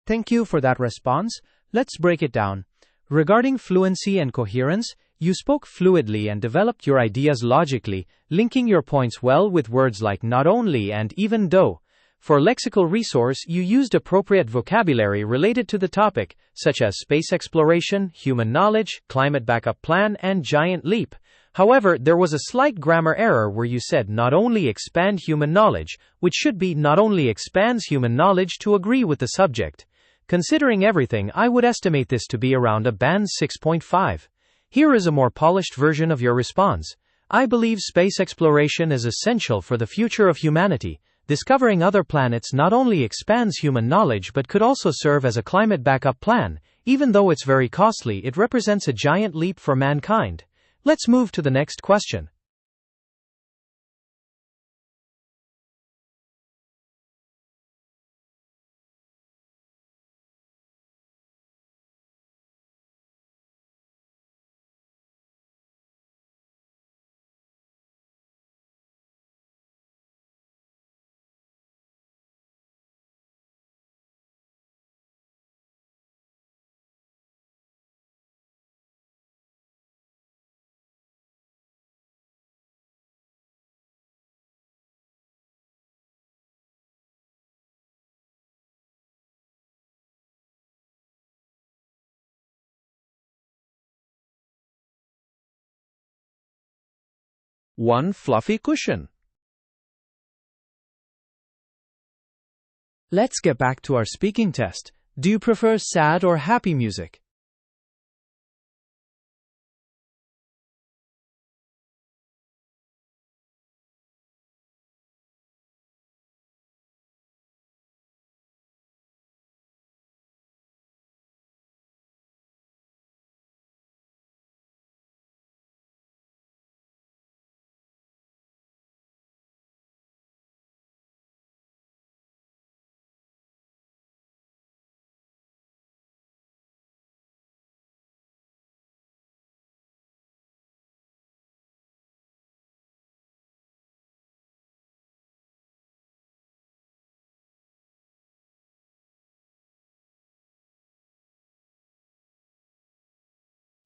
Thank you for that response. Let's break it down. Regarding fluency and coherence, you spoke fluidly and developed your ideas logically, linking your points well with words like not only and even though. For lexical resource, you used appropriate vocabulary related to the topic, such as space exploration, human knowledge, climate backup plan, and giant leap. However, there was a slight grammar error where you said not only expand human knowledge, which should be not only expands human knowledge to agree with the subject. Considering everything, I would estimate this to be around a band 6.5. Here is a more polished version of your response. I believe space exploration is essential for the future of humanity. Discovering other planets not only expands human knowledge but could also serve as a climate backup plan. Even though it's very costly, it represents a giant leap for mankind. Let's move to the next question. One fluffy cushion. Let's get back to our speaking test. Do you prefer sad or happy music?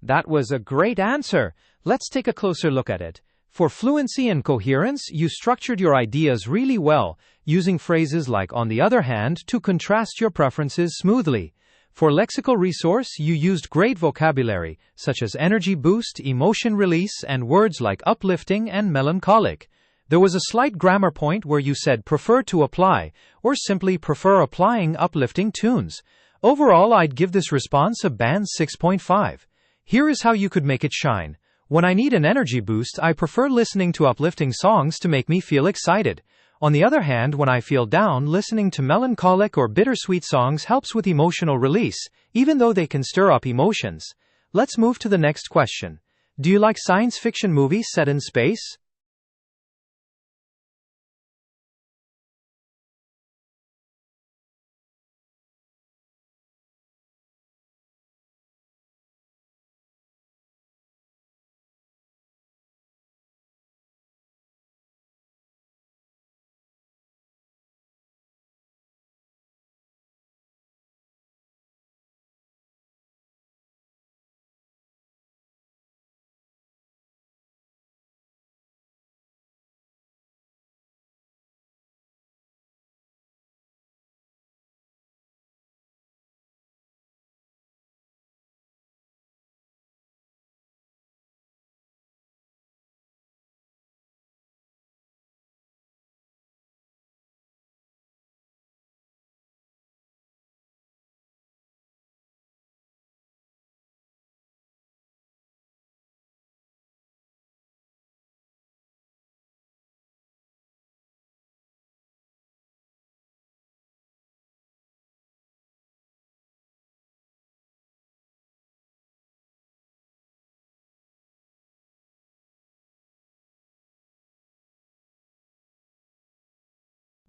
That was a great answer. Let's take a closer look at it. For fluency and coherence, you structured your ideas really well, using phrases like on the other hand to contrast your preferences smoothly. For lexical resource, you used great vocabulary, such as energy boost, emotion release, and words like uplifting and melancholic. There was a slight grammar point where you said prefer to apply, or simply prefer applying uplifting tunes. Overall, I'd give this response a band 6.5. Here is how you could make it shine. When I need an energy boost, I prefer listening to uplifting songs to make me feel excited. On the other hand, when I feel down, listening to melancholic or bittersweet songs helps with emotional release, even though they can stir up emotions. Let's move to the next question. Do you like science fiction movies set in space?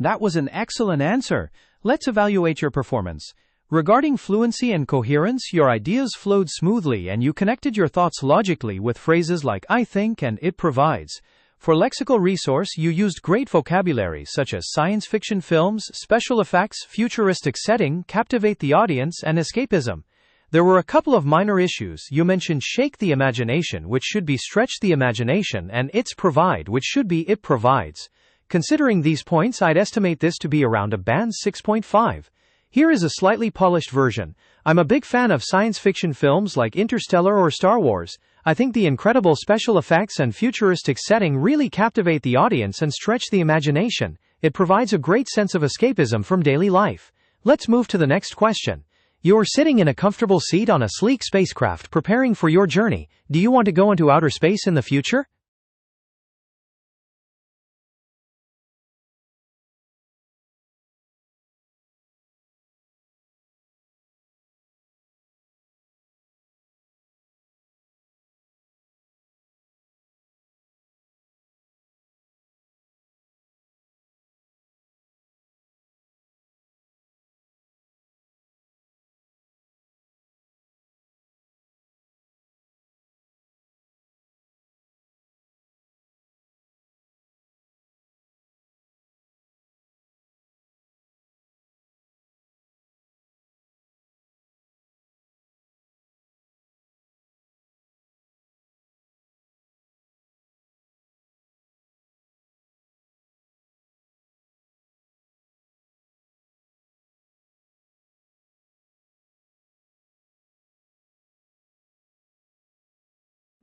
That was an excellent answer. Let's evaluate your performance. Regarding fluency and coherence, your ideas flowed smoothly and you connected your thoughts logically with phrases like I think and it provides. For lexical resource, you used great vocabulary such as science fiction films, special effects, futuristic setting, captivate the audience, and escapism. There were a couple of minor issues. You mentioned shake the imagination, which should be stretch the imagination, and it's provide, which should be it provides. Considering these points, I'd estimate this to be around a band 6.5. Here is a slightly polished version. I'm a big fan of science fiction films like Interstellar or Star Wars. I think the incredible special effects and futuristic setting really captivate the audience and stretch the imagination. It provides a great sense of escapism from daily life. Let's move to the next question. You're sitting in a comfortable seat on a sleek spacecraft preparing for your journey. Do you want to go into outer space in the future?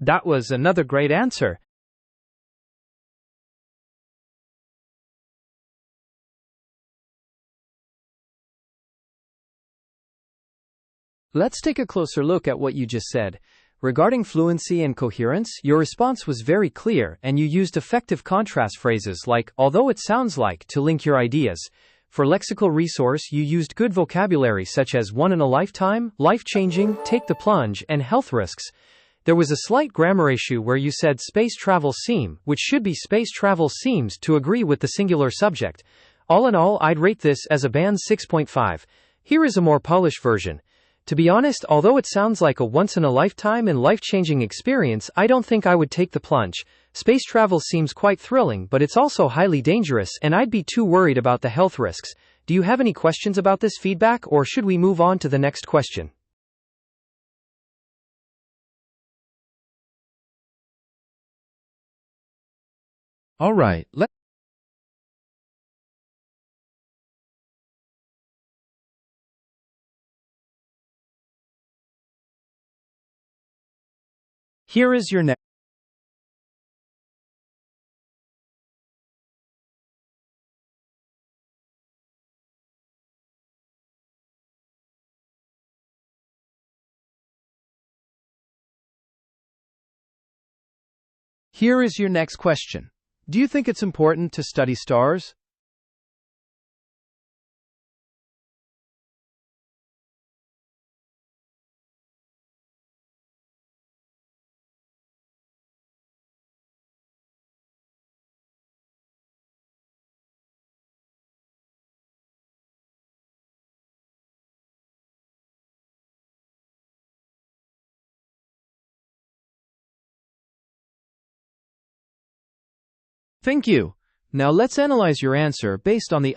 That was another great answer. Let's take a closer look at what you just said. Regarding fluency and coherence, your response was very clear, and you used effective contrast phrases like, although it sounds like, to link your ideas. For lexical resource, you used good vocabulary such as one in a lifetime, life-changing, take the plunge, and health risks. There was a slight grammar issue where you said space travel seem, which should be space travel seems, to agree with the singular subject. All in all, I'd rate this as a band 6.5. Here is a more polished version. To be honest, although it sounds like a once-in-a-lifetime and life-changing experience, I don't think I would take the plunge. Space travel seems quite thrilling, but it's also highly dangerous, and I'd be too worried about the health risks. Do you have any questions about this feedback, or should we move on to the next question? All right, Here is your next. Here is your next question. Do you think it's important to study stars? Thank you. Now let's analyze your answer based on the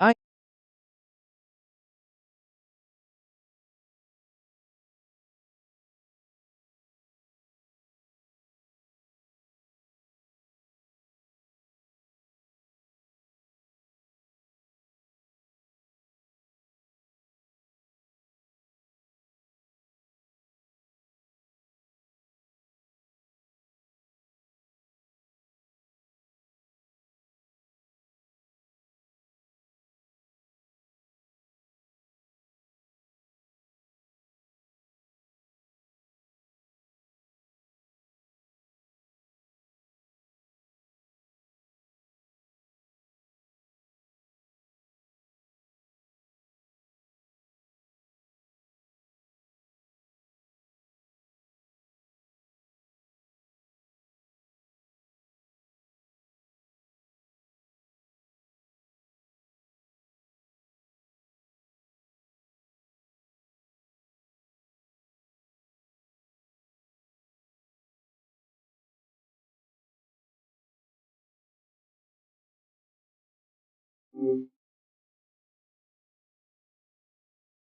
you.